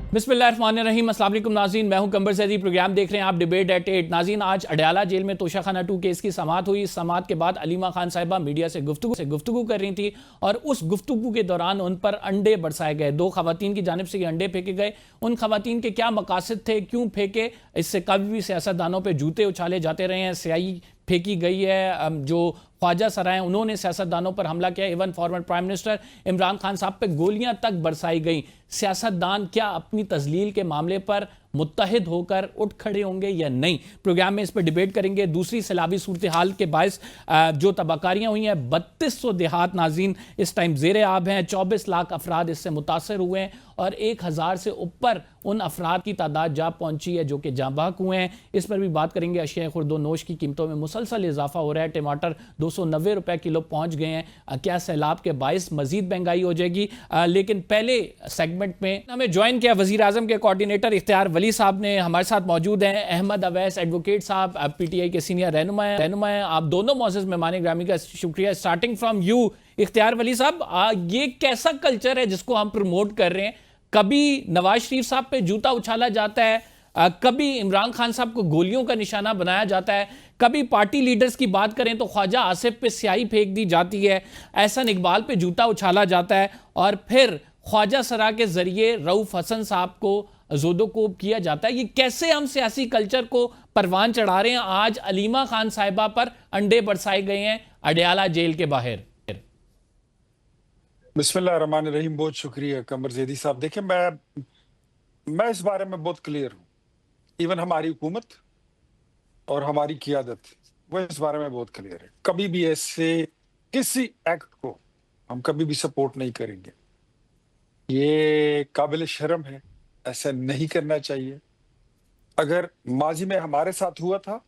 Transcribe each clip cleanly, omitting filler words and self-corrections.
बिस्मिल्लाहिर्रहमानिर्रहीम। अस्सलाम वालेकुम नाज़रीन, मैं हूं कंबर ज़ैदी। प्रोग्राम देख रहे हैं आप डिबेट एट 8। नाज़रीन, आज अडयाला जेल में तोशाखाना 2 केस की समाअत हुई। इस समाअत के बाद अलीमा खान साहिबा मीडिया से गुफ्तगू कर रही थी और उस गुफ्तगू के दौरान उन पर अंडे बरसाए गए। 2 खवातीन की जानिब से ये अंडे फेंके गए। उन खवातीन के क्या मकासद थे, क्यों फेंके, इससे कभी भी सियासतदानों पर जूते उछाले जाते रहे हैं। स्याही फेंकी गई है। जो ख्वाजा सराय उन्होंने सियासतदानों पर हमला किया। Even former prime minister Imran Khan साहब पे गोलियां तक बरसाई गई। सियासतदान क्या अपनी तजलील के मामले पर मुत्तहिद होकर उठ खड़े होंगे या नहीं? प्रोग्राम में इस पर डिबेट करेंगे। दूसरी सैलाबी सूरत हाल के बायस जो तबाकारियां हुई हैं, 3200 देहात नाज़रीन इस टाइम ज़ेरे आब हैं। 24 लाख अफराद इससे मुतासर हुए हैं और 1000 से ऊपर उन अफराद की तादाद जा पहुंची है जो कि जाँ बहक हुए हैं। इस पर भी बात करेंगे। अशिया खुर्दो नोश की कीमतों में मुसलसल इजाफा हो रहा है। टमाटर 290 रुपए किलो पहुंच गए हैं। क्या सैलाब के बायस मजीद महंगाई हो जाएगी? लेकिन पहले सेगमेंट में हमें ज्वाइन किया वजीर आजम के कोऑर्डिनेटर इख्तियार वली साहब ने। हमारे साथ मौजूद हैं अहमद अवैस एडवोकेट साहब, PTI के सीनियर रहनुमा हैं। आप दोनों मौजूद मेहमान ग्रामी का शुक्रिया। स्टार्टिंग फ्रॉम यू इख्तियार वली साहब, ये कैसा कल्चर है जिसको हम प्रमोट कर रहे हैं? कभी नवाज शरीफ साहब पे जूता उछाला जाता है, कभी इमरान खान साहब को गोलियों का निशाना बनाया जाता है, कभी पार्टी लीडर्स की बात करें तो ख्वाजा आसिफ पे स्याही फेंक दी जाती है, एहसन इकबाल पे जूता उछाला जाता है और फिर ख्वाजा सरा के जरिए रऊफ हसन साहब को जोदोकोब किया जाता है। ये कैसे हम सियासी कल्चर को परवान चढ़ा रहे हैं? आज अलीमा खान साहिबा पर अंडे बरसाए गए हैं अडयाला जेल के बाहर। बिस्मिल्लाहिर्रहमानिर्रहीम। बहुत शुक्रिया कमर ज़ैदी साहब। देखिए, मैं इस बारे में बहुत क्लियर हूँ। इवन हमारी हुकूमत और हमारी क़ियादत वो इस बारे में बहुत क्लियर है। कभी भी ऐसे किसी एक्ट को हम कभी भी सपोर्ट नहीं करेंगे। ये काबिल शर्म है, ऐसा नहीं करना चाहिए। अगर माजी में हमारे साथ हुआ था,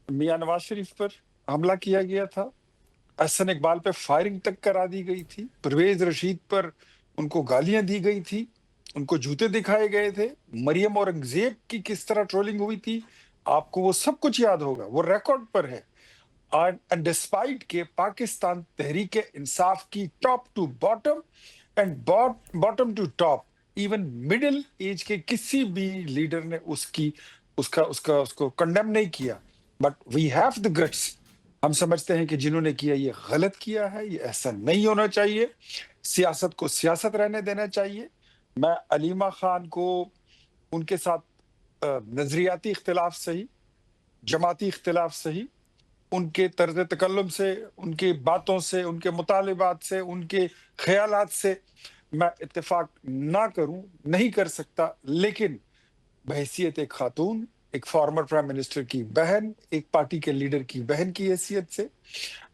मियां नवाज शरीफ पर हमला किया गया था, एहसन इकबाल पे फायरिंग तक करा दी गई थी, परवेज रशीद पर उनको गालियां दी गई थी, उनको जूते दिखाए गए थे, मरियम औरंगजेब की किस तरह ट्रोलिंग हुई थी, आपको वो सब कुछ याद होगा, वो रिकॉर्ड पर है। एंड डिस्पाइट के पाकिस्तान तहरीक इंसाफ की top to bottom and bottom to top, even middle age के किसी भी लीडर ने उसको कंडेम नहीं किया। But we have the guts. हम समझते हैं कि जिन्होंने किया ये गलत किया है, ये ऐसा नहीं होना चाहिए। सियासत को सियासत रहने देना चाहिए। मैं अलीमा खान को उनके साथ नजरियाती इख्तिलाफ सही, जमाती इख्तिलाफ सही, उनके तर्ज तकल्लुम से, उनकी बातों से, उनके मुतालिबात से, उनके ख्यालात से मैं इत्तेफाक ना करूं, नहीं कर सकता। लेकिन बहैसियत एक खातून, एक फॉर्मर प्राइम मिनिस्टर की बहन, एक पार्टी के लीडर की बहन की हैसियत से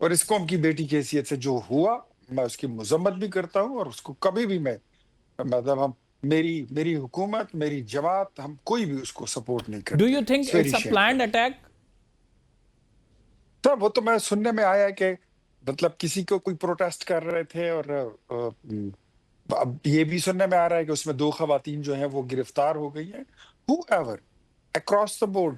और इस कौम की बेटी की हैसियत से जो हुआ, मैं उसकी मजम्मत भी करता हूं और उसको कभी भी मैं मतलब हम मेरी हुकूमत, मेरी जमात, हम कोई भी उसको सपोर्ट नहीं करते। Do you think it's a planned attack? तो वो तो मैं सुनने में आया कि मतलब किसी को कोई प्रोटेस्ट कर रहे थे और अब ये भी सुनने में आ रहा है कि उसमें 2 खवातीन जो हैं वो गिरफ्तार हो गई हैं। Whoever, अक्रॉस द बोर्ड,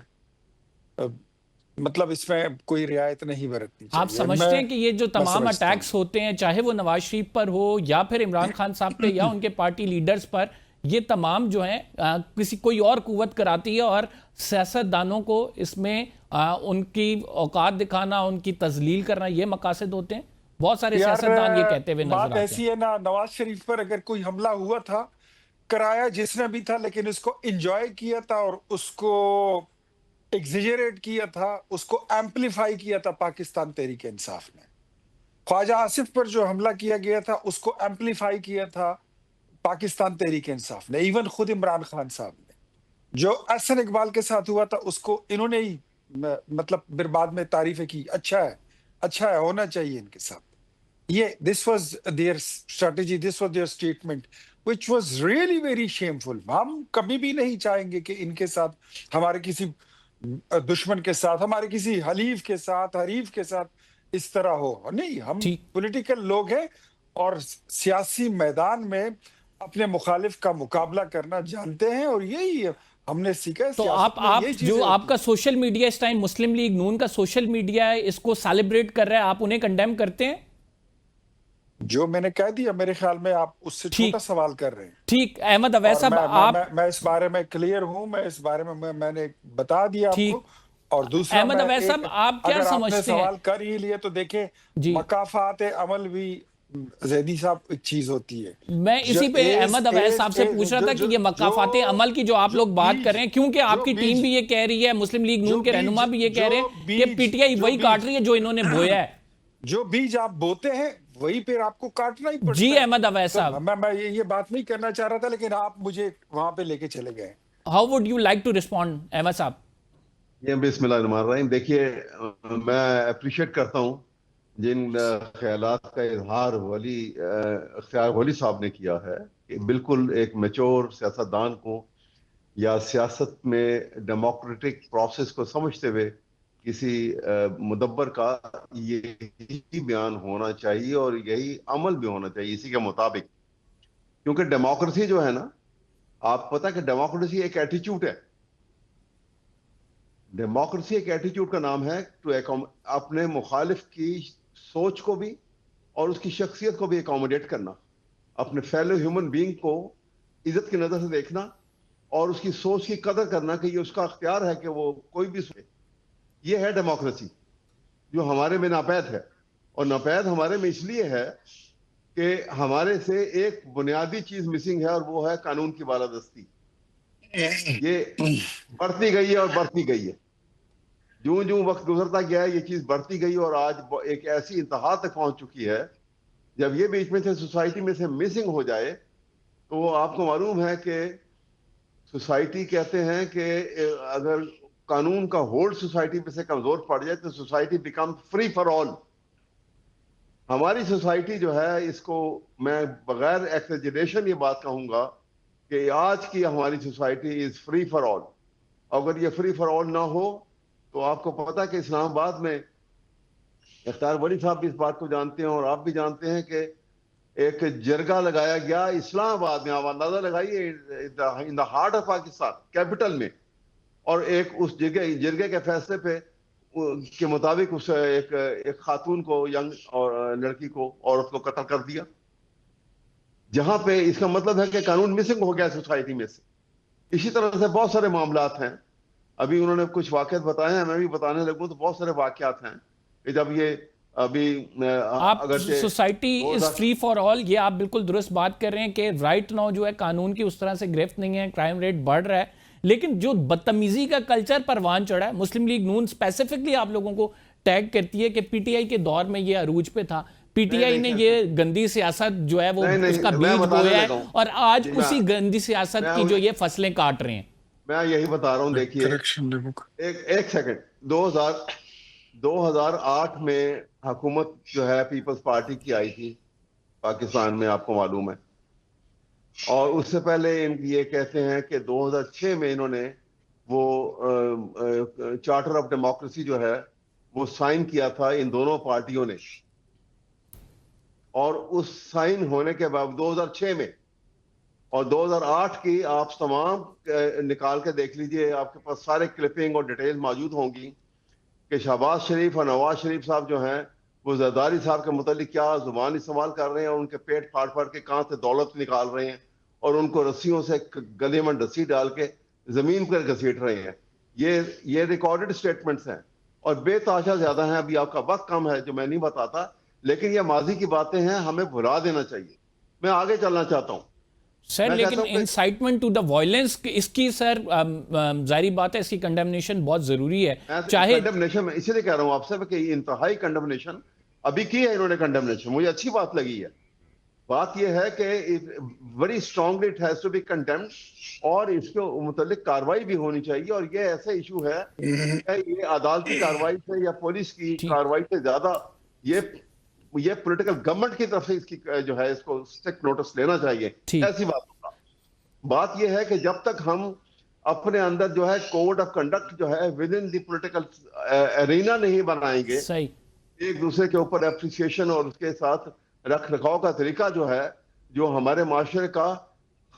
मतलब इसमें कोई रियायत नहीं बरतनी चाहिए। आप समझते हैं कि ये जो तमाम अटैक्स होते हैं, चाहे वो नवाज शरीफ पर हो या फिर इमरान खान साहब पे या उनके पार्टी लीडर्स पर, ये तमाम जो हैं किसी कोई और कुव्वत कराती है और सियासतदानों को इसमें उनकी औकात दिखाना, उनकी तजलील करना, ये मकासद होते हैं? बहुत सारे सियासतदान ये कहते हुए नजर आते हैं। बात ऐसी है ना, नवाज शरीफ पर अगर कोई हमला हुआ था, कराया जिसने भी था, लेकिन उसको एंजॉय किया था और उसको एग्जिजरेट किया था, उसको एम्पलीफाई किया था पाकिस्तान तहरीक इंसाफ ने। ख्वाजा आसिफ पर जो हमला किया गया था, उसको एम्पलीफाई किया था पाकिस्तान तहरीक इंसाफ ने। इवन खुद इमरान खान साहब ने जो एहसन इकबाल के साथ हुआ था, उसको इन्होंने ही मतलब फिर बाद में तारीफें की, अच्छा है, होना चाहिए इनके साथ। ये this was their strategy, this was their statement which was really very shameful. हम कभी भी नहीं चाहेंगे कि इनके साथ, हमारे किसी दुश्मन के साथ, हमारे किसी हरीफ के साथ इस तरह हो। नहीं, हम पॉलिटिकल लोग हैं और सियासी मैदान में अपने मुखालिफ का मुकाबला करना जानते हैं और यही हमने सीखा है। तो आप जो आपका सोशल मीडिया इस टाइम मुस्लिम लीग नून का सोशल मीडिया है, इसको सेलिब्रेट कर रहा है, आप उन्हें कंडेम करते हैं? जो मैंने कह दिया, मेरे ख्याल में आप उससे छोटा ठीक, सवाल कर रहे हैं। ठीक अहमद अवैध और साहब आप मैं इस बारे में क्लियर हूं, मैं इस बारे में मैंने बता दिया आपको। ठीक। और दूसरा, अहमद मैं अवैध साहब एक, आप क्या अगर आपने समझते हैं? सवाल कर ही लिए तो देखें, जी, मकाफात अमल भी जैदी साहब एक चीज होती है। मैं जो इसी पे अहमद अवैध साहब से पूछ रहा जो था कि जो ये मकाफाते अमल की जो आप जो लोग बात कर बीज रहे हैं, क्योंकि जो आपकी टीम बीज भी ये कह रही है, मुस्लिम लीग नून जो के रहनुमा बीज भी ये कह रहे हैं कि पीटीआई जो वही काट रही है जो इन्होंने बोया है। जो बीज आप बोते हैं वही फिर आपको काटना ही जी पड़ता है। अहमद अवैध तो साहब, मैं ये बात नहीं करना चाह रहा था, लेकिन आप मुझे वहां पे लेके चले गए। How would you like to respond Ahmad साहब? ये बिस्मिल्लाहिर्रहमानिर्रहीम। देखिए, मैं अप्रिशिएट करता हूँ जिन ख्यालात का इजहार अख्तियार वली साहब ने किया है, कि बिल्कुल एक मैच्योर सियासतदान को या सियासत में डेमोक्रेटिक प्रोसेस को समझते हुए किसी मुदब्बर का यही बयान होना चाहिए और यही अमल भी होना चाहिए इसी के मुताबिक। क्योंकि डेमोक्रेसी जो है ना, आप पता है कि डेमोक्रेसी एक एटीट्यूड है। डेमोक्रेसी एक एटीट्यूड का नाम है, अपने मुखालिफ की सोच को भी और उसकी शख्सियत को भी एकोमोडेट करना, अपने फेलो ह्यूमन बीइंग को इज्जत की नजर से देखना और उसकी सोच की कदर करना कि ये उसका अख्तियार है कि वो कोई भी सोचे। ये है डेमोक्रेसी, जो हमारे में नापैद है। और नापैद हमारे में इसलिए है कि हमारे से एक बुनियादी चीज मिसिंग है, और वो है कानून की बालादस्ती। ये बढ़ती गई है और बढ़ती गई है। जूं जूं वक्त गुजरता गया है, ये चीज बढ़ती गई और आज एक ऐसी इंतहा तक पहुंच चुकी है, जब ये बीच में से सोसाइटी में से मिसिंग हो जाए तो आपको मालूम है कि सोसाइटी कहते हैं कि अगर कानून का होल्ड सोसाइटी में से कमजोर पड़ जाए तो society become free for all. हमारी सोसाइटी जो है, इसको मैं बगैर एक्सेजरेशन ये बात कहूंगा कि आज की हमारी society is free for all. अगर ये फ्री फॉर ऑल ना हो तो आपको पता है कि इस्लामाबाद में, इख्तियार वली साहब भी इस बात को जानते हैं और आप भी जानते हैं कि एक जरगा लगाया गया इस्लामाबाद में। आप अंदाजा लगाइए, in the heart of Pakistan, capital में, और एक उस जरगे के फैसले पे के मुताबिक उस एक खातून को, यंग और लड़की को, औरत को कत्ल कर दिया। जहां पे इसका मतलब है कि कानून मिसिंग हो गया सोसाइटी में से। इसी तरह से बहुत सारे मामलात हैं। अभी उन्होंने कुछ वाकयात बताए हैं, मैं भी बताने लगूं तो बहुत सारे वाकयात हैं कि जब ये अभी आप अगर society is free for all, ये आप बिल्कुल दुरुस्त बात कर रहे हैं कि राइट नाउ जो है कानून की उस तरह से गिरफ्त नहीं है, क्राइम रेट बढ़ रहा है, लेकिन जो बदतमीजी का कल्चर परवान चढ़ा है, मुस्लिम लीग नून स्पेसिफिकली आप लोगों को टैग करती है कि पीटीआई के दौर में ये अरूज पे था, पीटीआई ने ये गंदी सियासत जो है वो उसका बीज बोया है और आज उसी गंदी सियासत की जो ये फसलें काट रहे हैं। मैं यही बता रहा हूं। देखिए, एक सेकंड, 2008 में हुकूमत जो है पीपल्स पार्टी की आई थी पाकिस्तान में, आपको मालूम है। और उससे पहले ये कहते हैं कि 2006 में इन्होंने वो चार्टर ऑफ डेमोक्रेसी जो है वो साइन किया था इन दोनों पार्टियों ने। और उस साइन होने के बाद 2006 में और 2008 की आप तमाम निकाल के देख लीजिए, आपके पास सारे क्लिपिंग और डिटेल मौजूद होंगी कि शहबाज शरीफ और नवाज शरीफ साहब जो हैं वो जरदारी साहब के मुतालिक क्या जुबान इस्तेमाल कर रहे हैं और उनके पेट फाड़ फाड़ के कहाँ से दौलत निकाल रहे हैं और उनको रस्सियों से गले में रस्सी डाल के जमीन पर घसीट रहे हैं। ये रिकॉर्डेड स्टेटमेंट्स हैं और बेताशा ज्यादा हैं। अभी आपका वक्त कम है जो मैं नहीं बताता, लेकिन ये माजी की बातें हैं, हमें भुला देना चाहिए। मैं आगे चलना चाहता हूँ सर, लेकिन इंसाइटमेंट टू द वायलेंस इसकी सर जाहिर बात है इसकी कंडेमनेशन बहुत जरूरी है। चाहे कंडेमनेशन, मैं इसीलिए कह रहा हूं आपसे कि इंतहाई कंडेमनेशन अभी की है इन्होंने। कंडेमनेशन मुझे अच्छी बात लगी है। बात यह है कि very strongly it has to be condemned और इसके मुतालिक कार्रवाई भी होनी चाहिए। और ये ऐसा इशू है, ये अदालती कार्रवाई से या पुलिस की कार्रवाई से ज्यादा ये पॉलिटिकल गवर्नमेंट की तरफ से इसकी जो है इसको स्ट्रिक्ट नोटिस लेना चाहिए। ऐसी बात यह है कि जब तक हम अपने अंदर जो है कोड ऑफ कंडक्ट जो है with in the political arena नहीं बनाएंगे, एक दूसरे के ऊपर एप्रिसिएशन और उसके साथ रख रखाव का तरीका जो है, जो हमारे माशरे का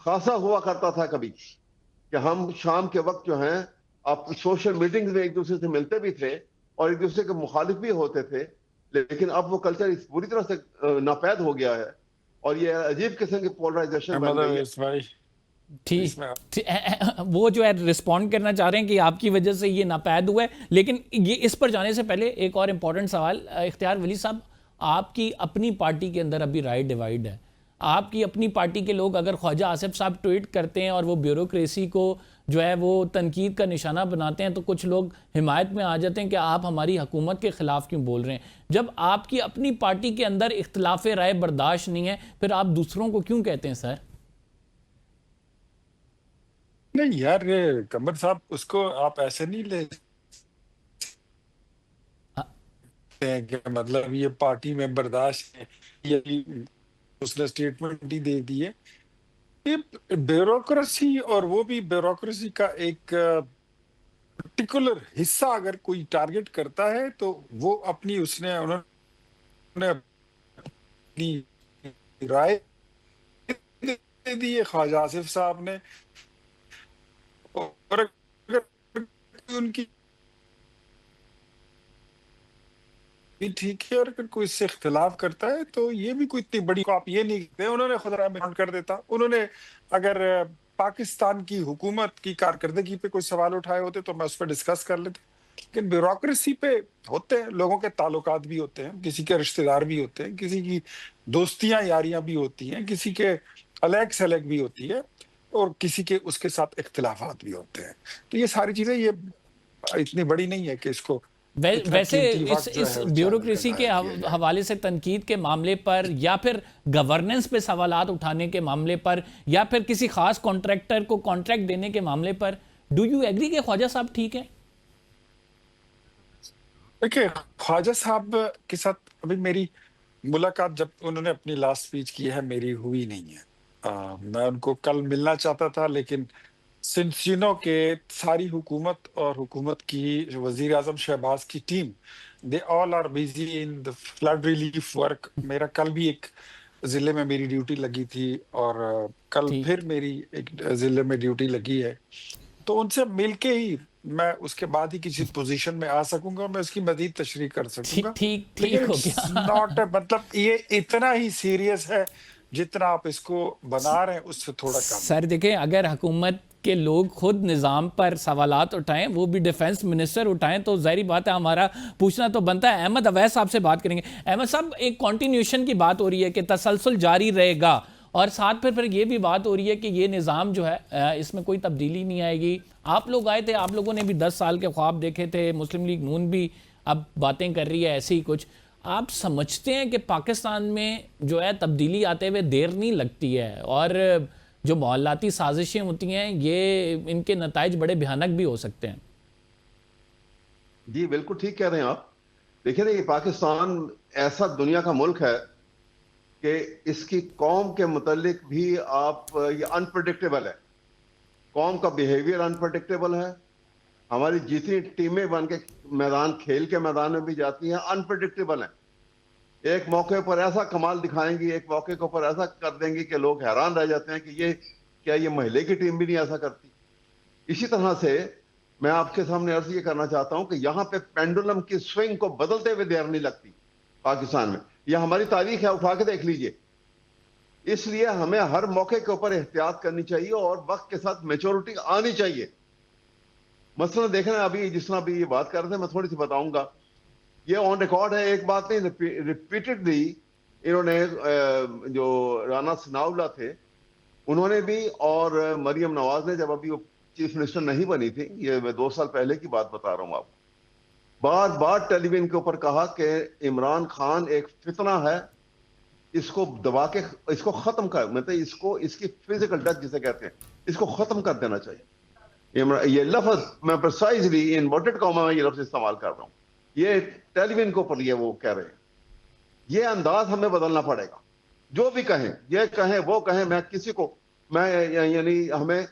खासा हुआ करता था कभी, कि हम शाम के वक्त जो है आप सोशल मीटिंग्स में एक दूसरे से मिलते भी थे और एक दूसरे के मुखालिफ भी होते थे, लेकिन अब वो कल्चर पूरी तरह से नापैद हो गया है और ये अजीब किस्म की पोलराइजेशन बन गई है। इस भाई ठीक इसमें वो जो है रिस्पॉन्ड करना चाह रहे हैं कि आपकी वजह से ये नापैद हुआ है, लेकिन ये इस पर जाने से पहले एक और इम्पॉर्टेंट सवाल। इख्तियार वली साहब, आपकी अपनी पार्टी के अंदर अभी राय डिवाइड है। आपकी अपनी पार्टी के लोग अगर ख्वाजा आसिफ साहब ट्वीट करते हैं और वो ब्यूरोक्रेसी को जो है वो तनकीद का निशाना बनाते हैं, तो कुछ लोग हिमायत में आ जाते हैं कि आप हमारी हुकूमत के ख़िलाफ़ क्यों बोल रहे हैं। जब आपकी अपनी पार्टी के अंदर इख्तिलाफ राय बर्दाश्त नहीं है, फिर आप दूसरों को क्यों कहते हैं सर? नहीं यार, ये कमर साहब, उसको आप ऐसे नहीं ले सकते हैं कि मतलब ये पार्टी में बर्दाश्त है, ये उसने स्टेटमेंट ही दे दी है। ये ब्यूरोक्रेसी, और वो भी ब्यूरोक्रेसी का एक पर्टिकुलर हिस्सा अगर कोई टारगेट करता है तो वो उन्होंने अपनी राय दे दी है ख्वाजा आसिफ साहब ने, और अगर उनकी भी ठीक है, और अगर कोई इससे इख्तिलाफ करता है तो ये भी कोई इतनी बड़ी आप ये नहीं कहते। उन्होंने खुद राय बयान कर देता। उन्होंने अगर पाकिस्तान की हुकूमत की कारकर्दगी पे कोई सवाल उठाए होते तो मैं उस पर डिस्कस कर लेता। लेकिन ब्यूरोक्रेसी पे होते हैं, लोगों के ताल्लुकात भी होते हैं, किसी के रिश्तेदार भी होते हैं, किसी की दोस्तियां यारियां भी होती हैं, किसी के अलग सलग भी होती है, और किसी के उसके साथ इख्तिलाफात भी होते हैं। तो ये सारी चीजें ये इतनी बड़ी नहीं है कि इसको इतना वैसे कीमती वक्त जो इस है वो ब्यूरोक्रेसी के जाया किया जाए। हवाले से तनकीद के मामले पर, या फिर गवर्नेंस पे सवालात उठाने के मामले पर, या फिर किसी खास कॉन्ट्रैक्टर को कॉन्ट्रैक्ट देने के मामले पर, डू यू एग्री कि ख्वाजा साहब ठीक है? देखिए, ख्वाजा साहब के साथ अभी मेरी मुलाकात, जब उन्होंने अपनी लास्ट स्पीच की है, मेरी हुई नहीं है। मैं उनको कल मिलना चाहता था, लेकिन सिंस के सारी हुकूमत और हुकूमत की वजीर आजम शहबाज की team, they all are busy in the flood relief work. मेरा कल भी एक जिले में मेरी ड्यूटी लगी थी, और कल ठीक फिर मेरी एक जिले में ड्यूटी लगी है। तो उनसे मिलके ही मैं उसके बाद ही किसी पोजीशन में आ सकूंगा, मैं उसकी मजीद तशरीह कर ठीक सकूंगा। ठीक ठीक लेकिन हो इट्स गया। नॉट, मतलब ये इतना ही सीरियस है जितना आप इसको बना रहे हैं, उससे थोड़ा कम है। सर देखें, अगर हुकूमत के लोग खुद निज़ाम पर सवालात उठाएं, वो भी डिफेंस मिनिस्टर उठाएं, तो ज़ाहिर बात है हमारा पूछना तो बनता है। अहमद अवैस साहब से बात करेंगे। अहमद साहब, एक कॉन्टिन्यूशन की बात हो रही है कि तसलसल जारी रहेगा, और साथ फिर ये भी बात हो रही है कि ये निज़ाम जो है इसमें कोई तब्दीली नहीं आएगी। आप लोग आए थे, आप लोगों ने भी 10 साल के ख्वाब देखे थे, मुस्लिम लीग नून भी अब बातें कर रही है ऐसे ही कुछ। आप समझते हैं कि पाकिस्तान में जो है तब्दीली आते हुए देर नहीं लगती है, और जो मोहल्लाती साजिशें होती हैं ये इनके नताइज बड़े भयानक भी हो सकते हैं? जी बिल्कुल ठीक कह रहे हैं आप। देखिए ना, ये पाकिस्तान ऐसा दुनिया का मुल्क है कि इसकी कौम के मुतालिक भी आप ये अनप्रडिक्टेबल है। कौम का बिहेवियर अनप्रडिक्टेबल है। हमारी जितनी टीमें बन के खेल के मैदान में भी जाती हैं, अनप्रडिक्टेबल हैं। एक मौके पर ऐसा कमाल दिखाएंगी, एक मौके के ऊपर ऐसा कर देंगी कि लोग हैरान रह जाते हैं कि ये क्या, ये महल्ले की टीम भी नहीं ऐसा करती। इसी तरह से मैं आपके सामने अर्ज ये करना चाहता हूं कि यहाँ पे पेंडुलम की स्विंग को बदलते हुए देर नहीं लगती पाकिस्तान में। यह हमारी तारीख है, उठा के देख लीजिए। इसलिए हमें हर मौके के ऊपर एहतियात करनी चाहिए और वक्त के साथ मेच्योरिटी आनी चाहिए। मसलन देखना, अभी जिस तरह अभी ये बात कर रहे थे, मैं थोड़ी सी बताऊंगा। ये ऑन रिकॉर्ड है, एक बात नहीं, रिपीटेडली इन्होंने जो राना सनाउल्लाह थे उन्होंने भी, और मरियम नवाज ने, जब अभी वो चीफ मिनिस्टर नहीं बनी थी, ये मैं 2 साल पहले की बात बता रहा हूं आपको, बार बार टेलीविजन के ऊपर कहा कि इमरान खान एक फितना है, इसको दबा के इसको खत्म कर, मतलब इसको, इसकी फिजिकल डेथ जिसे कहते हैं, इसको खत्म कर देना चाहिए। ये लफ्ज मैं प्रिसाइजली इन्वर्टेड कॉमा में ये लफ्ज इस्तेमाल कर रहा हूं। ये टेलीविजन के ऊपर ये वो कह रहे हैं। ये अंदाज हमें बदलना पड़ेगा। जो भी कहें, ये कहें वो कहें, मैं किसी को, मैं यानी हमें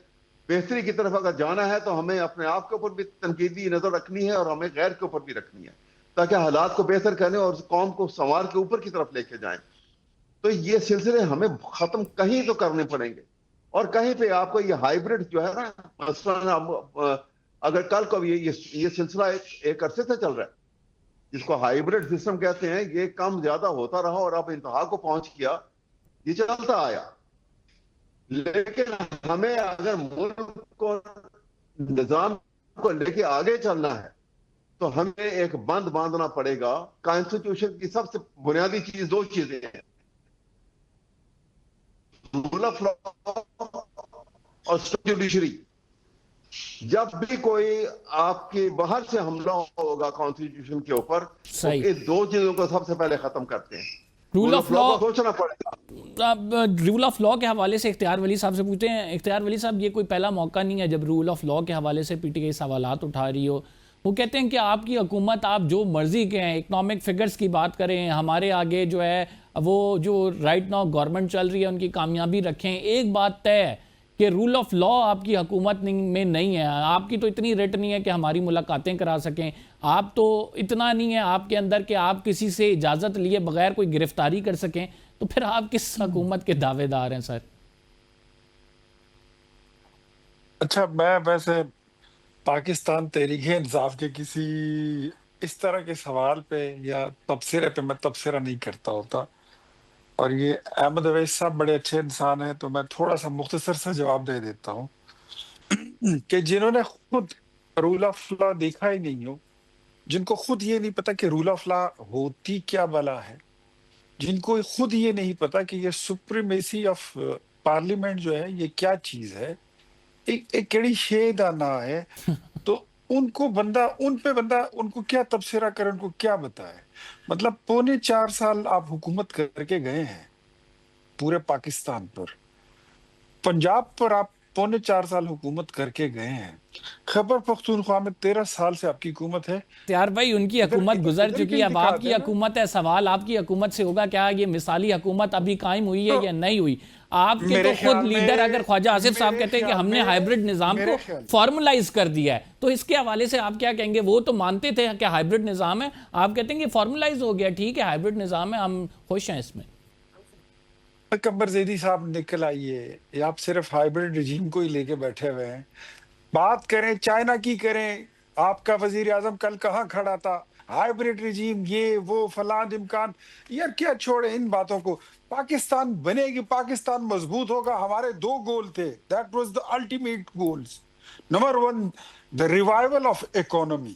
बेहतरी की तरफ अगर जाना है तो हमें अपने आप के ऊपर भी तनकीदी नजर रखनी है और हमें गैर के ऊपर भी रखनी है, ताकि हालात को बेहतर करें और कौम को संवार के ऊपर की तरफ लेके जाएं। तो ये सिलसिले हमें खत्म कहीं तो करने पड़ेंगे, और कहीं पे आपको ये हाइब्रिड जो है ना, मसलन अगर कल को ये सिलसिला एक अरसे से चल रहा है, जिसको हाइब्रिड सिस्टम कहते हैं, ये कम ज्यादा होता रहा और अब इंतहा को पहुंच गया, ये चलता आया। लेकिन हमें अगर मुल्क को, निजाम को लेके आगे चलना है तो हमें एक बंद बांधना पड़ेगा। कॉन्स्टिट्यूशन की सबसे बुनियादी चीज दो चीजें हैं, रूल ऑफ लॉ और जुडिशरी। जब भी कोई आपके बाहर से हमला होगा कॉन्स्टिट्यूशन के ऊपर, तो सही। इन दो चीजों को सबसे पहले खत्म करते हैं। रूल ऑफ लॉ, को सोचना पड़ेगा। अब रूल ऑफ लॉ के हवाले से इख्तियार वली साहब से पूछते हैं। इख्तियार वली साहब, ये कोई पहला मौका नहीं है जब रूल ऑफ लॉ के हवाले से पीटीआई सवालात उठा रही हो। वो कहते हैं कि आपकी हुकूमत, आप जो मर्जी के हैं, इकनॉमिक फिगर्स की बात करें, हमारे आगे जो है वो जो राइट नाउ गवर्नमेंट चल रही है उनकी कामयाबी रखें, एक बात तय है कि रूल ऑफ लॉ आपकी हुकूमत में नहीं है। आपकी तो इतनी रेट नहीं है कि हमारी मुलाकातें करा सकें, आप तो इतना नहीं है आपके अंदर कि आप किसी से इजाज़त लिए बगैर कोई गिरफ्तारी कर सकें, तो फिर आप किस हुकूमत के दावेदार हैं सर? अच्छा, मैं वैसे पाकिस्तान तहरीक-ए-इंसाफ के किसी इस तरह के सवाल पे या तबसरे पे मैं तबसरा नहीं करता होता, और ये अहमद अवैस साहब बड़े अच्छे इंसान हैं, तो मैं थोड़ा सा मुख्तसर सा जवाब दे देता हूँ कि जिन्होंने खुद रूल ऑफ लॉ देखा ही नहीं हो, जिनको खुद ये नहीं पता कि रूल ऑफ लॉ होती क्या बला है, जिनको खुद ये नहीं पता कि ये सुप्रीमेसी ऑफ पार्लियामेंट जो है ये क्या चीज है, एक केड़ी शेद आना है, तो उनको बंदा उनको क्या तबसरा करे, उनको क्या बताए। मतलब 4.25 साल आप हुकूमत करके गए हैं पूरे पाकिस्तान पर, पंजाब पर आप 4.25 साल हुकूमत करके गए हैं, खैबर पख्तूनख्वा में 13 साल से आपकी हुकूमत है। यार भाई, उनकी हुकूमत गुजर चुकी है, अब आपकी हुकूमत है। सवाल आपकी हुकूमत से होगा क्या ये मिसाली हुकूमत अभी कायम हुई है या नहीं हुई? आपके तो खुद लीडर अगर ख्वाजा आसिफ साहब कहते हैं कि हमने हाइब्रिड निजाम को फॉर्मुलाइज कर दिया है, तो इसके हवाले से आप क्या कहेंगे? वो तो मानते थे कि हाइब्रिड निजाम है, आप कहते हैं कि फॉर्मुलाइज हो गया, ठीक है हाइब्रिड निजाम है, हम खुश हैं इसमें। कमर ज़ैदी साहब निकल आइए, ये आप सिर्फ हाइब्रिड रिजीम को ही लेके बैठे हुए हैं। बात करें चाइना की करें, आपका वजीर आजम कल कहाँ खड़ा था, हाइब्रिड रिजीम ये वो फलान इम्कान, यार क्या छोड़े इन बातों को। पाकिस्तान बनेगी, पाकिस्तान मजबूत होगा। हमारे 2 गोल थे, that was the ultimate goals. Number 1 the revival of economy.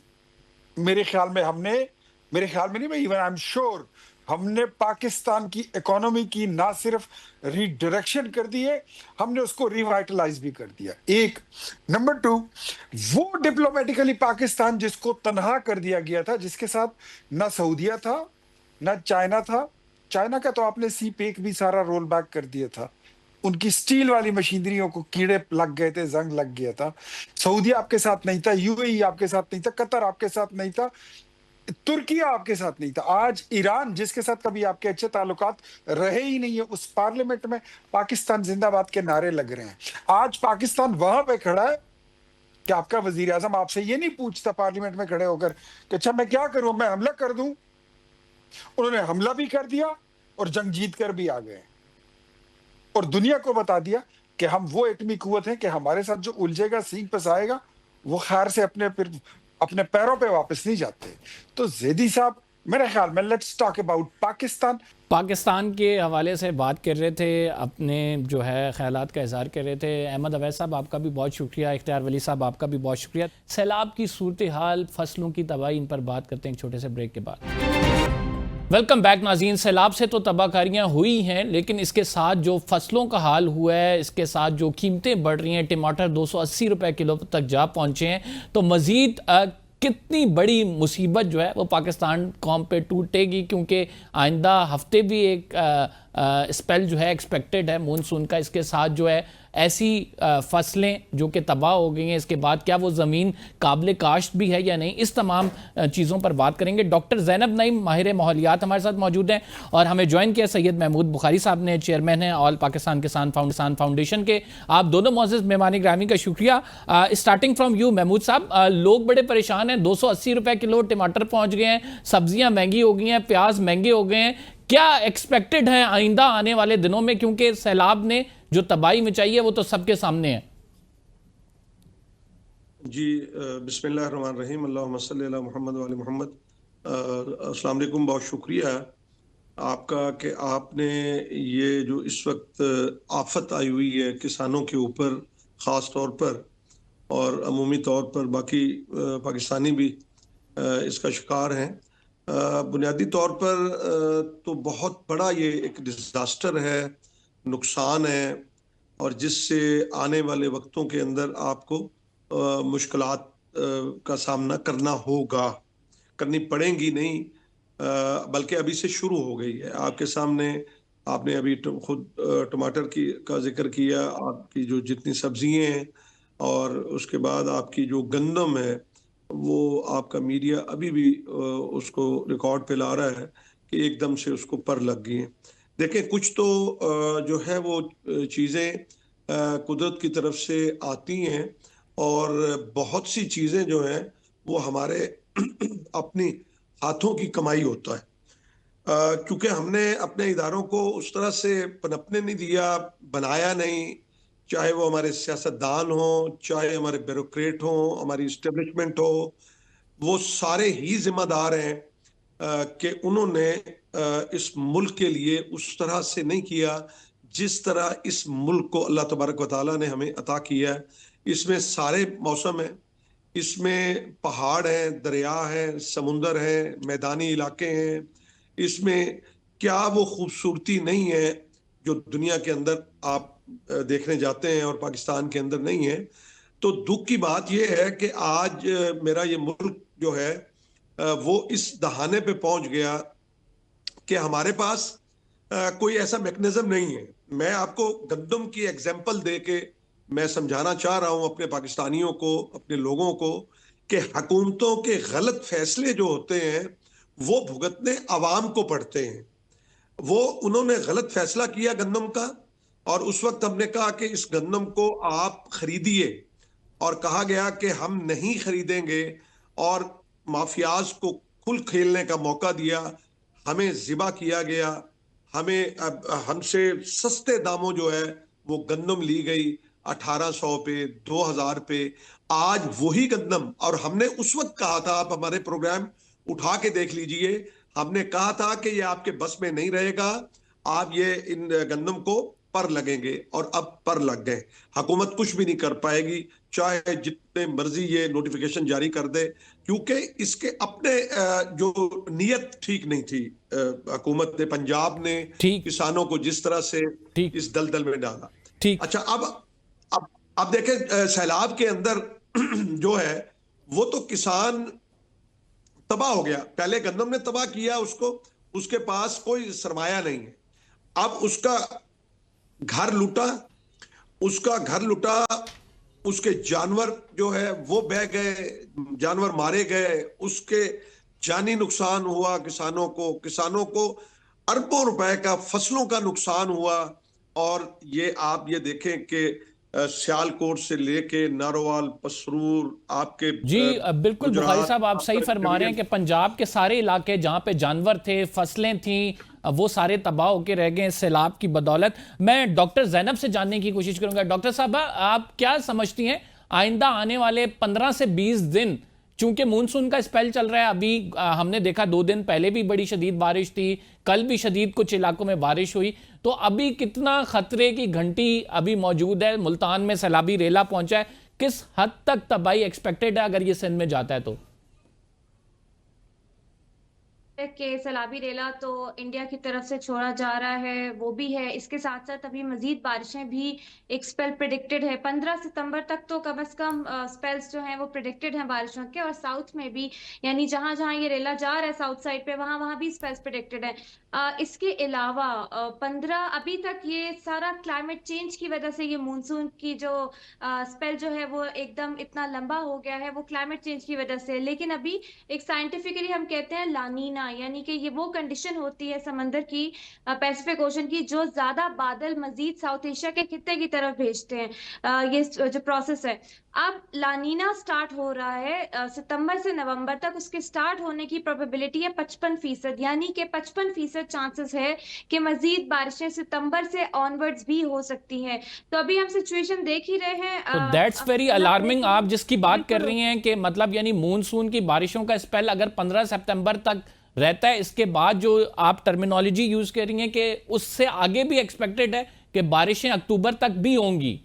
मेरे ख्याल में नहीं, मैं इवन आई एम श्योर हमने पाकिस्तान की इकोनॉमी की ना सिर्फ रीडायरेक्शन कर दी है, हमने उसको रिवाइटलाइज भी कर दिया। एक नंबर 2, वो डिप्लोमेटिकली पाकिस्तान जिसको तनहा कर दिया गया था, जिसके साथ ना सऊदीया था ना चाइना था। चाइना का तो आपने सी पेक भी सारा रोल बैक कर दिया था, उनकी स्टील वाली मशीनरियों को कीड़े लग गए थे, जंग लग गया था। सऊदी आपके साथ नहीं था, यूएई आपके साथ नहीं था, कतर आपके साथ नहीं था, तुर्की आपके साथ नहीं था। आज ईरान जिसके साथ कभी आपके अच्छे ताल्लुकात रहे ही नहीं है, उस पार्लियामेंट में पाकिस्तान जिंदाबाद के नारे लग रहे हैं। आज पाकिस्तान वहां पे खड़ा है कि आपका वजीर आजम आपसे ये नहीं पूछता पार्लियामेंट में खड़े होकर कि अच्छा मैं क्या करूं, मैं हमला कर दूं। उन्होंने हमला भी कर दिया और जंग जीत कर भी आ गए और दुनिया को बता दिया कि हम वो एटमी कुव्वत हैं कि हमारे साथ जो उलझेगा, सींग फंसाएगा, वो खैर से अपने पैरों पे वापस नहीं जाते। तो ज़ैदी साहब मेरे ख्याल में लेट्स टॉक अबाउट पाकिस्तान के हवाले से बात कर रहे थे, अपने जो है ख्यालात का इजहार कर रहे थे। अहमद अवैस साहब आपका भी बहुत शुक्रिया, इख्तियार वली साहब आपका भी बहुत शुक्रिया। सैलाब की सूरत हाल, फसलों की तबाही, इन पर बात करते हैं एक छोटे से ब्रेक के बाद। वेलकम बैक नाज़रीन। सैलाब से तो तबाहकारियाँ हुई हैं, लेकिन इसके साथ जो फसलों का हाल हुआ है, इसके साथ जो कीमतें बढ़ रही हैं, टमाटर 280 रुपए किलो तक जा पहुँचे हैं, तो मज़ीद कितनी बड़ी मुसीबत जो है वो पाकिस्तान कौम पे टूटेगी, क्योंकि आइंदा हफ्ते भी एक स्पेल जो है एक्सपेक्टेड है मानसून का। इसके साथ जो है ऐसी फसलें जो कि तबाह हो गई हैं, इसके बाद क्या वो ज़मीन काबिल काश्त भी है या नहीं, इस तमाम चीज़ों पर बात करेंगे। डॉक्टर ज़ैनब नईम माहिर माहौलियात हमारे साथ मौजूद हैं और हमें ज्वाइन किया सैयद महमूद बुखारी साहब ने, चेयरमैन हैं ऑल पाकिस्तान किसान फाउंडेशन के। आप दोनों मोअज़्ज़ज़ मेहमान ग्रामी का शुक्रिया। स्टार्टिंग फ्राम यू महमूद साहब, लोग बड़े परेशान हैं, 280 रुपए किलो टमाटर पहुँच गए हैं, सब्जियाँ महंगी हो गई हैं, प्याज महंगे हो गए हैं, क्या एक्सपेक्टेड है आइंदा आने वाले दिनों में, क्योंकि सैलाब ने जो तबाही मचाई है वो तो सबके सामने है? जी बिस्मिल्लाहिर्रहमानिर्रहीम, अल्लाहुम्मा सल्ली अला मुहम्मद व अली मुहम्मद। अस्सलाम वालेकुम, बहुत शुक्रिया आपका कि आपने ये जो इस वक्त आफत आई हुई है किसानों के ऊपर ख़ास तौर पर और अमूमी तौर पर बाकी पाकिस्तानी भी इसका शिकार हैं। बुनियादी तौर पर तो बहुत बड़ा ये एक डिज़ास्टर है, नुकसान है और जिससे आने वाले वक्तों के अंदर आपको मुश्किलात का सामना करना होगा, करनी पड़ेंगी नहीं बल्कि अभी से शुरू हो गई है। आपके सामने आपने अभी खुद टमाटर का जिक्र किया, आपकी जो जितनी सब्जियां हैं और उसके बाद आपकी जो गंदम है, वो आपका मीडिया अभी भी उसको रिकॉर्ड पे ला रहा है कि एकदम से उसको पर लग गई है। देखें, कुछ तो जो है वो चीज़ें कुदरत की तरफ से आती हैं और बहुत सी चीज़ें जो हैं वो हमारे अपनी हाथों की कमाई होता है। क्योंकि हमने अपने इदारों को उस तरह से पनपने नहीं दिया, बनाया नहीं, चाहे वो हमारे सियासतदान हो, चाहे हमारे ब्यूरोक्रेट हो, हमारी इस्टेब्लिशमेंट हो, वो सारे ही जिम्मेदार हैं कि उन्होंने इस मुल्क के लिए उस तरह से नहीं किया जिस तरह इस मुल्क को अल्लाह तबारक व तआला ने हमें अता किया है। इसमें सारे मौसम हैं, इसमें पहाड़ हैं, दरिया हैं, समुंदर हैं, मैदानी इलाके हैं। इसमें क्या वो खूबसूरती नहीं है जो दुनिया के अंदर आप देखने जाते हैं और पाकिस्तान के अंदर नहीं है। तो दुख की बात यह है कि आज मेरा ये मुल्क जो है वो इस दहाने पे पहुंच गया कि हमारे पास कोई ऐसा मैकेनिज्म नहीं है। मैं आपको गंदम की एग्जांपल दे के मैं समझाना चाह रहा हूं अपने पाकिस्तानियों को, अपने लोगों को कि हुकूमतों के गलत फैसले जो होते हैं वो भुगतने अवाम को पड़ते हैं। वो उन्होंने गलत फैसला किया गंदम का और उस वक्त हमने कहा कि इस गंदम को आप खरीदिए और कहा गया कि हम नहीं खरीदेंगे और माफियाज को खुल खेलने का मौका दिया। हमें जिबा किया गया, हमें हमसे सस्ते दामों जो है वो गंदम ली गई 1800 पे, 2000 पे। आज वही गंदम, और हमने उस वक्त कहा था, आप हमारे प्रोग्राम उठा के देख लीजिए, हमने कहा था कि ये आपके बस में नहीं रहेगा, आप ये इन गंदम को पर लगेंगे और अब पर लग गए। हुकूमत कुछ भी नहीं कर पाएगी चाहे जितने मर्जी ये नोटिफिकेशन जारी कर दे, क्योंकि इसके अपने जो नीयत ठीक नहीं थी। हुकूमत ने, पंजाब ने किसानों को जिस तरह से इस दलदल में डाला। अच्छा, अब देखें, सैलाब के अंदर जो है वो तो किसान तबाह हो गया। पहले गंदम ने तबाह किया उसको, उसके पास कोई सरमाया नहीं है। अब उसका घर लूटा, उसके जानवर जो है वो बह गए, जानवर मारे गए, उसके जानी नुकसान हुआ किसानों को अरबों रुपए का फसलों का नुकसान हुआ। और ये आप ये देखें कि सियालकोट से लेके नारोवाल, पसरूर, आपके जी बिल्कुल बुखारी साहब, आप सही फरमा रहे हैं कि पंजाब के सारे इलाके जहां पे जानवर थे, फसलें थी, वो सारे तबाह होकर रह गए सैलाब की बदौलत। मैं डॉक्टर जैनब से जानने की कोशिश करूंगा। डॉक्टर साहब, आप क्या समझती हैं आइंदा आने वाले 15 से 20 दिन, चूंकि मानसून का स्पेल चल रहा है, अभी हमने देखा 2 दिन पहले भी बड़ी शदीद बारिश थी, कल भी शदीद कुछ इलाकों में बारिश हुई, तो अभी कितना खतरे की घंटी अभी मौजूद है? मुल्तान में सैलाबी रेला पहुंचा है, किस हद तक तबाही एक्सपेक्टेड है अगर ये सिंध में जाता है तो? के सैलाबी रेला तो इंडिया की तरफ से छोड़ा जा रहा है, वो भी है। इसके साथ साथ अभी मजीद बारिशें भी एक स्पेल प्रिडिक्टेड है। 15 सितंबर तक तो कम से कम स्पेल्स जो हैं वो प्रिडिक्टेड हैं बारिशों के, और साउथ में भी, यानी जहां जहां ये रेला जा रहा है साउथ साइड पे, वहां वहां भी स्पेल्स प्रिडिक्टेड है। इसके अलावा 15 अभी तक ये सारा क्लाइमेट चेंज की वजह से ये मानसून की जो स्पेल जो है वो एकदम इतना लंबा हो गया है, वो क्लाइमेट चेंज की वजह से। लेकिन अभी एक साइंटिफिकली हम कहते हैं लानीना लानीना, यानी कि ये वो कंडीशन होती है समंदर की, पैसिफिक ओशन की, जो ज्यादा बादल मजीद साउथ एशिया के खित्ते की तरफ भेजते हैं। ये जो प्रोसेस है, अब लानीना स्टार्ट हो रहा है सितंबर से नवंबर तक। उसके स्टार्ट होने की प्रोबेबिलिटी है 55%, यानी कि 55% चांसेस है कि मजीद बारिशें सितंबर से ऑनवर्ड्स भी हो सकती हैं। तो अभी हम सिचुएशन देख ही रहे हैं। तो दैट्स वेरी अलार्मिंग। आप जिसकी बात कर बिल्कुल। रही हैं कि मतलब यानी मूनसून की बारिशों का स्पेल अगर 15 सितंबर तक रहता है, इसके बाद जो आप टर्मिनोलॉजी यूज कर रही हैं कि उससे आगे भी एक्सपेक्टेड है कि बारिशें अक्टूबर तक भी होंगी।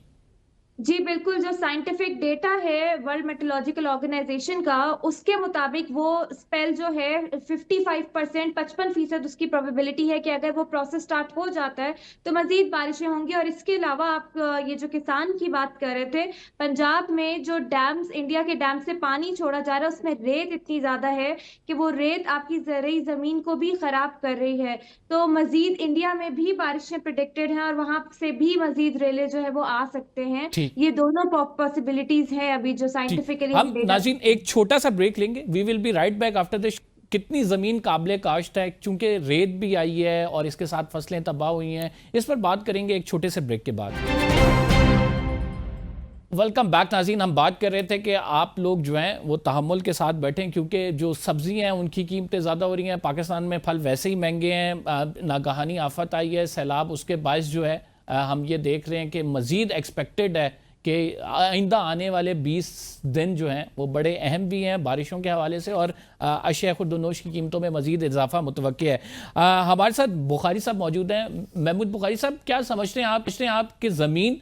जी बिल्कुल, जो साइंटिफिक डेटा है वर्ल्ड मेट्रोलॉजिकल ऑर्गेनाइजेशन का, उसके मुताबिक वो स्पेल जो है 55%, 55% उसकी प्रोबेबिलिटी है कि अगर वो प्रोसेस स्टार्ट हो जाता है तो मजीद बारिशें होंगी। और इसके अलावा आप ये जो किसान की बात कर रहे थे, पंजाब में जो डैम्स, इंडिया के डैम से पानी छोड़ा जा रहा है, उसमें रेत इतनी ज्यादा है कि वो रेत आपकी जरिए जमीन को भी खराब कर रही है। तो मजीद इंडिया में भी बारिशें प्रिडिक्टेड हैं और वहां से भी मजीद रेले जो है वो आ सकते हैं। ठीक ये दोनों पॉसिबिलिटीज हैं अभी जो ठीक। साइंटिफिकली हम नाज़रीन एक छोटा सा ब्रेक लेंगे। We will be right back after this. कितनी जमीन काबिले काश्त है, चूंकि रेत भी आई है और इसके साथ फसलें तबाह हुई हैं, इस पर बात करेंगे एक छोटे से ब्रेक के बाद। वेलकम बैक नाज़रीन। हम बात कर रहे थे कि आप लोग जो हैं वो तहम्मुल के साथ बैठें, क्योंकि जो सब्जी हैं उनकी कीमतें ज़्यादा हो रही हैं। पाकिस्तान में फल वैसे ही महंगे हैं, नागहानी आफत आई है, सैलाब, उसके बायस जो है हम ये देख रहे हैं कि मज़ीद एक्सपेक्टेड है कि आइंदा आने वाले 20 दिन जो हैं वो बड़े अहम भी हैं बारिशों के हवाले से, और अशिया खुर्दनोश की कीमतों में मज़ीद इजाफा मुतवक्की है। हमारे साथ बुखारी साहब मौजूद हैं। महमूद बुखारी साहब, क्या समझते हैं आप कि ज़मीन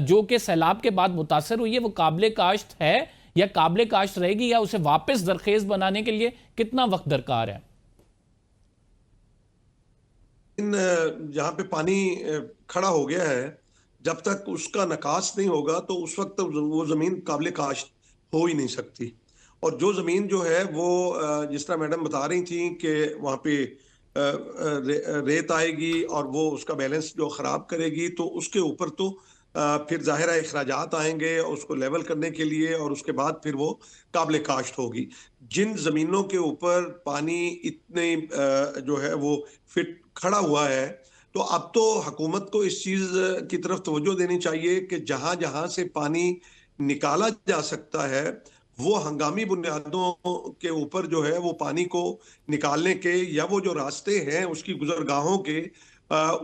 जो कि सैलाब के बाद मुतासर हुई है वो काबिले काश्त है या काबिले काश्त रहेगी, या उसे वापस दरखेज बनाने के लिए कितना वक्त दरकार है? जहाँ पे पानी खड़ा हो गया है, जब तक उसका निकास नहीं होगा तो उस वक्त वो जमीन काबिल काश्त हो ही नहीं सकती। और जो जमीन जो है वो जिस तरह मैडम बता रही थी कि वहाँ पे रेत आएगी और वो उसका बैलेंस जो खराब करेगी, तो उसके ऊपर तो फिर ज़ाहिर है अखराजात आएंगे उसको लेवल करने के लिए, और उसके बाद फिर वो काबिल काश्त होगी। जिन ज़मीनों के ऊपर पानी इतने जो है वो फिट खड़ा हुआ है, तो अब तो हुकूमत को इस चीज़ की तरफ तवज्जो देनी चाहिए कि जहां जहां से पानी निकाला जा सकता है वो हंगामी बुनियादों के ऊपर जो है वो पानी को निकालने के, या वो जो रास्ते हैं उसकी गुजरगाहों के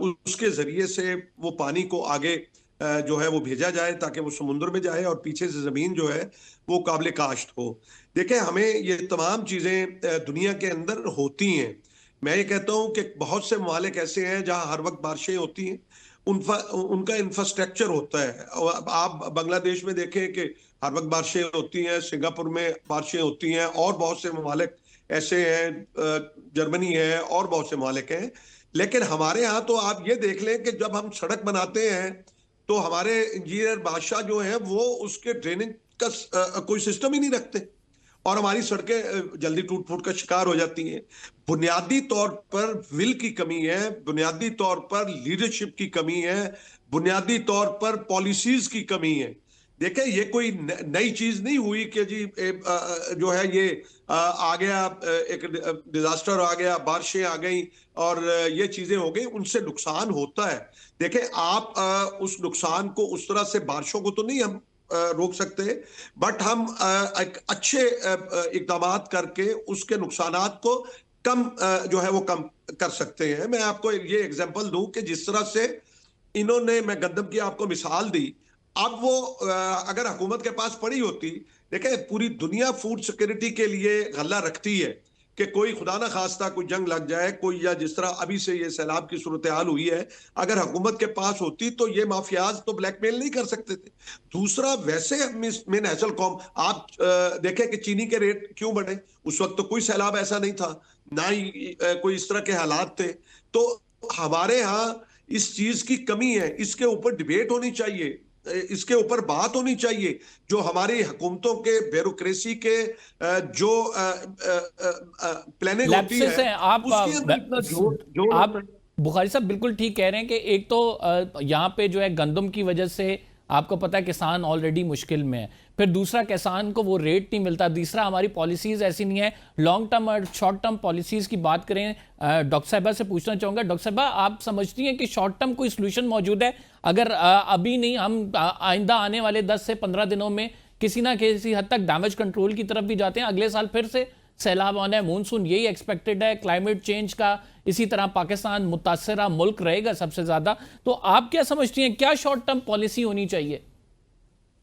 उसके जरिए से वो पानी को आगे जो है वो भेजा जाए, ताकि वो समुद्र में जाए और पीछे से जमीन जो है वो काबिल काश्त हो। देखें, हमें ये तमाम चीजें दुनिया के अंदर होती हैं। मैं ये कहता हूं कि बहुत से ममालिक ऐसे हैं जहां हर वक्त बारिशें होती हैं, उनका इंफ्रास्ट्रक्चर होता है। आप बांग्लादेश में देखें कि हर वक्त बारिशें होती हैं, सिंगापुर में बारिशें होती हैं, और बहुत से ममालिक ऐसे हैं, जर्मनी है और बहुत से ममालिक हैं। लेकिन हमारे यहाँ तो आप ये देख लें कि जब हम सड़क बनाते हैं तो हमारे इंजीनियर बादशाह जो है वो उसके ड्रेनेज का कोई सिस्टम ही नहीं रखते, और हमारी सड़कें जल्दी टूट फूट का शिकार हो जाती हैं। बुनियादी तौर पर विल की कमी है, बुनियादी तौर पर लीडरशिप की कमी है, बुनियादी तौर पर पॉलिसीज की कमी है। देखें, ये कोई नई चीज नहीं हुई कि जी जो है ये आ गया, एक डिजास्टर आ गया, बारिशें आ गई और ये चीजें हो गई, उनसे नुकसान होता है। देखें, आप उस नुकसान को उस तरह से, बारिशों को तो नहीं हम रोक सकते, बट हम एक अच्छे इकदाम करके उसके नुकसानात को कम जो है वो कम कर सकते हैं। मैं आपको ये एग्जांपल दूं कि जिस तरह से इन्होंने, मैं गंदम की आपको मिसाल दी, अब वो अगर हुकूमत के पास पड़ी होती, देखें पूरी दुनिया फूड सिक्योरिटी के लिए गल्ला रखती है कि कोई खुदा ना खास्ता कोई जंग लग जाए कोई, या जिस तरह अभी से ये सैलाब की सूरत हाल हुई है, अगर हुकूमत के पास होती तो ये माफियाज तो ब्लैकमेल नहीं कर सकते थे। दूसरा, वैसे में नेशनल कॉम, आप देखें कि चीनी के रेट क्यों बढ़े, उस वक्त तो कोई सैलाब ऐसा नहीं था, ना ही कोई इस तरह के हालात थे। तो हमारे यहाँ इस चीज की कमी है, इसके ऊपर डिबेट होनी चाहिए, इसके ऊपर बात होनी चाहिए। जो हमारी हुकूमतों के ब्यूरोक्रेसी के जो प्लानिंग होती है, उसके अंदर इतना जोर आप बुखारी साहब बिल्कुल ठीक कह रहे हैं कि एक तो यहाँ पे जो है गंदम की वजह से आपको पता है किसान ऑलरेडी मुश्किल में है, फिर दूसरा किसान को वो रेट नहीं मिलता, तीसरा हमारी पॉलिसीज़ ऐसी नहीं है। लॉन्ग टर्म और शॉर्ट टर्म पॉलिसीज़ की बात करें, डॉक्टर साहिबा से पूछना चाहूँगा, डॉक्टर साहिबा आप समझती हैं कि शॉर्ट टर्म कोई सोल्यूशन मौजूद है? अगर अभी नहीं, हम आइंदा आने वाले 10 से 15 दिनों में किसी ना किसी हद तक डैमेज कंट्रोल की तरफ भी जाते हैं, अगले साल फिर से सैलाब आना है, मानसून यही एक्सपेक्टेड है, क्लाइमेट चेंज का इसी तरह पाकिस्तान मुतासरा मुल्क रहेगा सबसे ज्यादा, तो आप क्या समझती हैं क्या शॉर्ट टर्म पॉलिसी होनी चाहिए?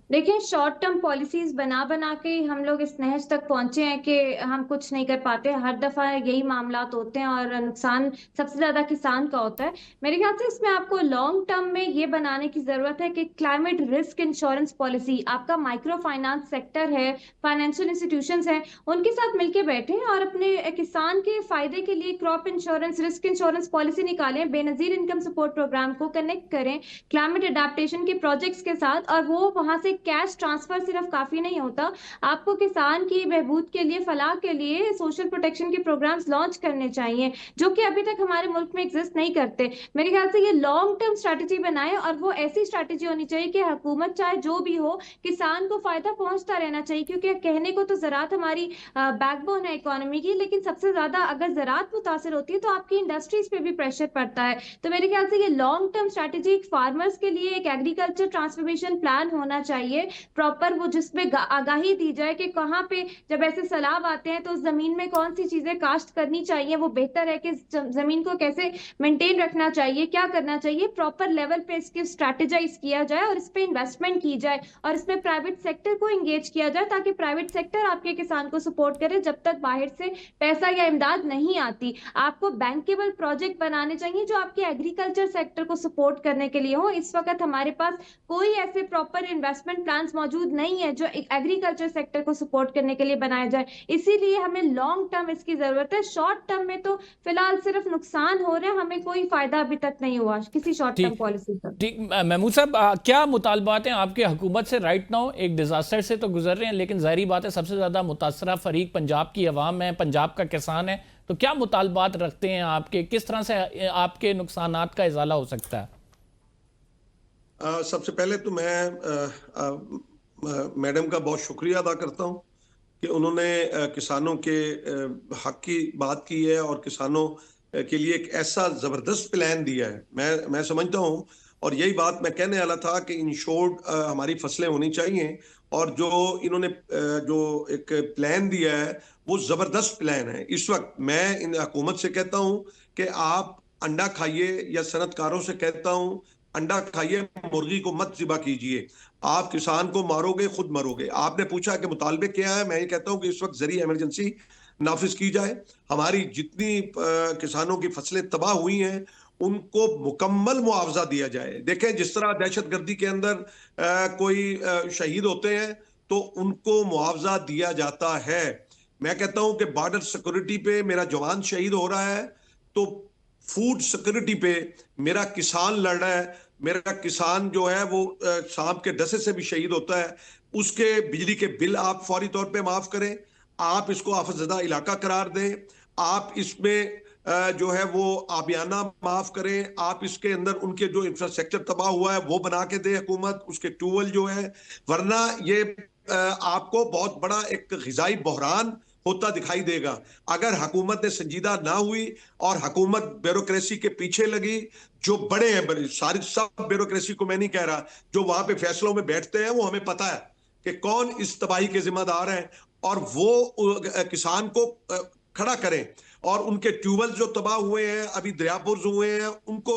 देखिए, शॉर्ट टर्म पॉलिसीज बना बना के हम लोग इस नहज तक पहुंचे हैं कि हम कुछ नहीं कर पाते। हर दफा यही मामलात होते हैं और नुकसान सबसे ज्यादा किसान का होता है। मेरे ख्याल से इसमें आपको लॉन्ग टर्म में ये बनाने की जरूरत है कि क्लाइमेट रिस्क इंश्योरेंस पॉलिसी, आपका माइक्रो फाइनेंस सेक्टर है, फाइनेंशियल इंस्टीट्यूशंस हैं, उनके साथ मिलकर बैठे और अपने किसान के फायदे के लिए crop insurance, risk insurance policy निकालें, बेनजीर इनकम सपोर्ट प्रोग्राम को कनेक्ट करें क्लाइमेट अडेप्टेशन के प्रोजेक्ट्स के साथ, और वो वहां से कैश ट्रांसफर सिर्फ काफी नहीं होता, आपको किसान की बहबूद के लिए, फलाह के लिए सोशल प्रोटेक्शन के प्रोग्राम्स लॉन्च करने चाहिए, जो कि अभी तक हमारे मुल्क में एग्जिस्ट नहीं करते। मेरे ख्याल से ये लॉन्ग टर्म स्ट्रैटेजी बनाए, और वो ऐसी स्ट्रैटेजी होनी चाहिए कि हुकूमत चाहे जो भी हो, किसान को फायदा पहुंचता रहना चाहिए, क्योंकि कहने को तो ज़राअत हमारी बैकबोन है इकोनॉमी की, लेकिन सबसे ज्यादा अगर ज़राअत मुतासर होती है तो आपकी इंडस्ट्रीज पे भी प्रेशर पड़ता है। तो मेरे ख्याल से ये लॉन्ग टर्म स्ट्रैटेजी फार्मर्स के लिए एक एग्रीकल्चर ट्रांसफॉर्मेशन प्लान होना चाहिए प्रॉपर, वो जिसमें आगाही दी जाए कि कहाँ पे जब ऐसे सैलाब आते हैं तो उस जमीन में कौन सी चीजें काश्त करनी चाहिए, वो बेहतर है कि जमीन को कैसे मेंटेन रखना चाहिए, क्या करना चाहिए, प्रॉपर लेवल पे इसकी स्ट्रैटेजाइज किया जाए और इस पे इन्वेस्टमेंट की जाए और इसमें प्राइवेट सेक्टर को एंगेज किया जाए, ताकि प्राइवेट सेक्टर आपके किसान को सपोर्ट करे जब तक बाहर से पैसा या इमदाद नहीं आती। आपको बैंकेबल प्रोजेक्ट बनाने चाहिए जो आपके एग्रीकल्चर सेक्टर को सपोर्ट करने के लिए हो। इस वक्त हमारे पास कोई ऐसे प्रॉपर इन्वेस्टमेंट प्लान्स मौजूद नहीं है जो एग्रीकल्चर सेक्टर को सपोर्ट करने के लिए बनाया जाए, इसीलिए हमें लॉन्ग टर्म इसकी जरूरत है। शॉर्ट टर्म में तो फिलहाल सिर्फ नुकसान हो रहे हैं, हमें कोई फायदा अभी तक नहीं हुआ किसी शॉर्ट टर्म पॉलिसी से। ठीक, महमूद साहब क्या मुतालबात हैं आपके हुकूमत से? राइट नाउ एक डिजास्टर से तो गुजर रहे हैं, लेकिन जाहिर बात है सबसे ज्यादा मुतासरा फरीक पंजाब की अवाम है, पंजाब का किसान है, तो क्या मुतालबात रखते हैं आपके? किस तरह से आपके नुकसानात का इजाला हो सकता है? सबसे पहले तो मैं मैडम का बहुत शुक्रिया अदा करता हूं कि उन्होंने किसानों के हक की बात की है और किसानों के लिए एक ऐसा जबरदस्त प्लान दिया है। मैं समझता हूं, और यही बात मैं कहने वाला था कि इंश्योर्ड हमारी फसलें होनी चाहिए, और जो इन्होंने जो एक प्लान दिया है वो जबरदस्त प्लान है। इस वक्त मैं इन हुकूमत से कहता हूं कि आप अंडा खाइए, या सनतकारों से कहता हूं अंडा खाइए, मुर्गी को मत ज़िबा कीजिए। आप किसान को मारोगे, खुद मरोगे। आपने पूछा कि मुतालबे क्या है, मैं ये कहता हूं कि इस वक्त जरिए इमरजेंसी नाफिज की जाए। हमारी जितनी किसानों की फसलें तबाह हुई हैं उनको मुकम्मल मुआवजा दिया जाए। देखें, जिस तरह दहशतगर्दी के अंदर कोई शहीद होते हैं तो उनको मुआवजा दिया जाता है। मैं कहता हूं कि बॉर्डर सिक्योरिटी पे मेरा जवान शहीद हो रहा है, तो फूड सिक्योरिटी पे मेरा किसान लड़ रहा है, मेरा किसान जो है वो सांप के डसे से भी शहीद होता है, उसके बिजली के बिल आप फौरी तौर पे माफ करें, आप इसको आफतज़दा इलाका करार दें, आप इसमें जो है वो आबियाना माफ करें, आप इसके अंदर उनके जो इंफ्रास्ट्रक्चर तबाह हुआ है वो बना के दे हुकूमत, उसके ट्यूबवेल जो है, वरना ये आपको बहुत बड़ा एक ग़िज़ाई बहरान होता दिखाई देगा। अगर हुकूमत ने संजीदा ना हुई और हुकूमत ब्यूरोक्रेसी के पीछे लगी, जो बड़े हैं, सारी सब ब्यूरोक्रेसी को मैं नहीं कह रहा, जो वहां पे फैसलों में बैठते हैं वो हमें पता है कि कौन इस तबाही के जिम्मेदार हैं, और वो किसान को खड़ा करें, और उनके ट्यूबवेल जो तबाह हुए हैं, अभी दरियापुर हुए हैं, उनको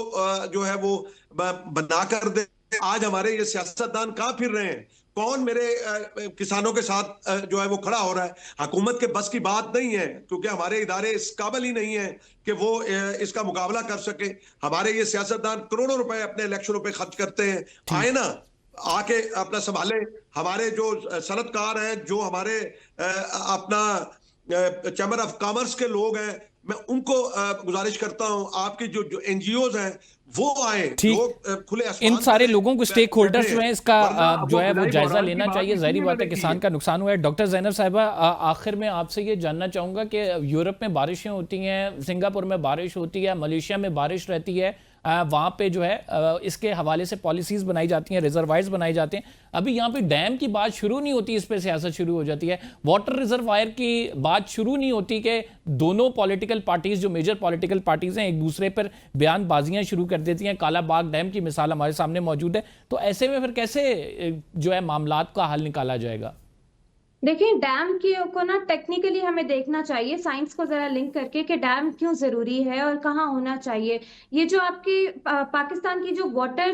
जो है वो बना कर दे। आज हमारे ये सियासतदान कहां फिर रहे हैं? कौन मेरे किसानों के साथ जो है वो खड़ा हो रहा है? हुकूमत के बस की बात नहीं है, क्योंकि हमारे इदारे इस काबिल ही नहीं है कि वो इसका मुकाबला कर सके। हमारे ये सियासतदान करोड़ों रुपए अपने इलेक्शनों पे खर्च करते हैं, आए ना आके अपना संभाले। हमारे जो सनतकार हैं, जो हमारे अपना चैम्बर ऑफ कॉमर्स के लोग हैं, मैं उनको गुजारिश करता हूं, आपकी जो एनजीओज हैं वो आए, जो खुले इन सारे लोगों को, स्टेक होल्डर्स जो है, इसका जो है वो जायजा लेना चाहिए। जाहिर बात है किसान का नुकसान हुआ है। डॉक्टर ज़ैनब साहिबा, आखिर में आपसे ये जानना चाहूंगा कि यूरोप में बारिशें होती हैं, सिंगापुर में बारिश होती है, मलेशिया में बारिश रहती है, वहाँ पे जो है इसके हवाले से पॉलिसीज़ बनाई जाती हैं, रिजर्वायर्स बनाए जाते हैं। अभी यहाँ पे डैम की बात शुरू नहीं होती, इस पर सियासत शुरू हो जाती है। वाटर रिजर्वायर की बात शुरू नहीं होती कि दोनों पॉलिटिकल पार्टीज, जो मेजर पॉलिटिकल पार्टीज हैं, एक दूसरे पर बयानबाजियां शुरू कर देती हैं। कालाबाग डैम की मिसाल हमारे सामने मौजूद है। तो ऐसे में फिर कैसे जो है मामलात का हल निकाला जाएगा? देखिए, डैम की को ना टेक्निकली हमें देखना चाहिए, साइंस को जरा लिंक करके कि डैम क्यों जरूरी है और कहाँ होना चाहिए। ये जो आपकी पाकिस्तान की जो वाटर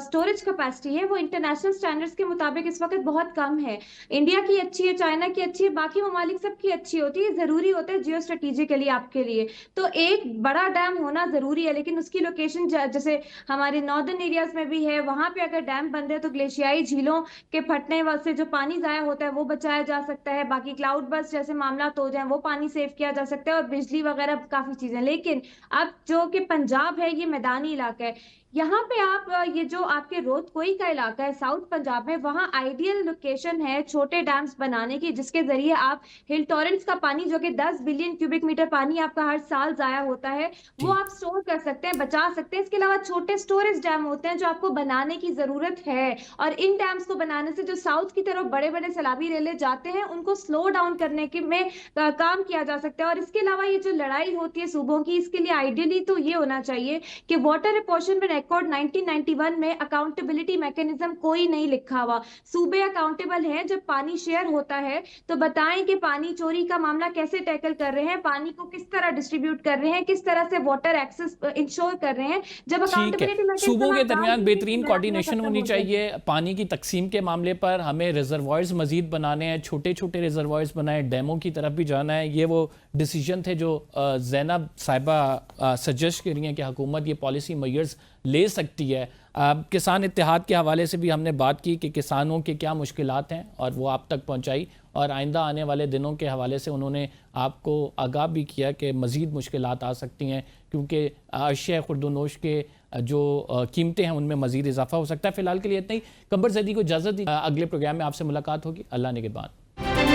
स्टोरेज कैपेसिटी है वो इंटरनेशनल स्टैंडर्ड्स के मुताबिक इस वक्त बहुत कम है। इंडिया की अच्छी है, चाइना की अच्छी है, बाकी ममालिक सबकी अच्छी होती है। जरूरी होता है जियो स्ट्रेटेजिकली आपके लिए। तो एक बड़ा डैम होना जरूरी है, लेकिन उसकी लोकेशन जैसे हमारे नॉर्दर्न एरियाज में भी है, वहां पे अगर डैम बन रहे तो ग्लेशियाई झीलों के फटने से जो पानी जाया होता है वो बचाया जा सकता है। बाकी क्लाउड बर्स्ट जैसे मामला तो हो जाए वो पानी सेव किया जा सकता है, और बिजली वगैरह काफी चीजें। लेकिन अब जो कि पंजाब है, ये मैदानी इलाका है, यहाँ पे आप ये जो आपके रोहतकोई का इलाका है साउथ पंजाब में, वहां आइडियल लोकेशन है छोटे डैम्स बनाने की, जिसके जरिए आप हिल टॉरेंट्स का पानी, जो कि 10 बिलियन क्यूबिक मीटर पानी आपका हर साल जाया होता है, वो आप स्टोर कर सकते हैं, बचा सकते हैं। इसके अलावा छोटे स्टोरेज डैम होते हैं जो आपको बनाने की जरूरत है, और इन डैम्स को बनाने से जो साउथ की तरफ बड़े बड़े सैलाबी रेले जाते हैं उनको स्लो डाउन करने के में काम किया जा सकता है। और इसके अलावा ये जो लड़ाई होती है सूबों की, इसके लिए आइडियली तो ये होना चाहिए कि वाटर अपॉर्शनमेंट एक्ट 1991 में अकाउंटेबिलिटी मैकेनिज्म कोई नहीं लिखा हुआ। सूबे अकाउंटेबल हैं जब पानी शेयर होता है, तो बताएं कि पानी चोरी का मामला कैसे टैकल कर रहे हैं, पानी को किस तरह डिस्ट्रीब्यूट कर रहे हैं, किस तरह से वाटर एक्सेस इंश्योर कर रहे हैं। जब अकाउंटेबिलिटी सूबों के दरमियान बेहतरीन कोऑर्डिनेशन होनी चाहिए। पानी की तकसीम के मामले पर हमें रिजर्वायर्स मजीद बनाने हैं, छोटे छोटे रिजर्वायर्स बनाए, डैमों की तरफ भी जाना है। ये वो डिसीजन थे जो ज़ैनब साहिबा सजेस्ट कर रही हैं कि हुकूमत ये पॉलिसी मेजर्स ले सकती है। किसान इत्तेहाद के हवाले से भी हमने बात की कि किसानों के क्या मुश्किलात हैं और वो आप तक पहुंचाई, और आइंदा आने वाले दिनों के हवाले से उन्होंने आपको आगाह भी किया कि मज़ीद मुश्किलात आ सकती हैं, क्योंकि अशिया खुर्दोनोश के जो कीमतें हैं उनमें मज़ीद इजाफा हो सकता है। फ़िलहाल के लिए इतना ही। कंबर ज़ैदी को इजाज़त दी, अगले प्रोग्राम में आपसे मुलाकात होगी। अल्लाह ने के बाद।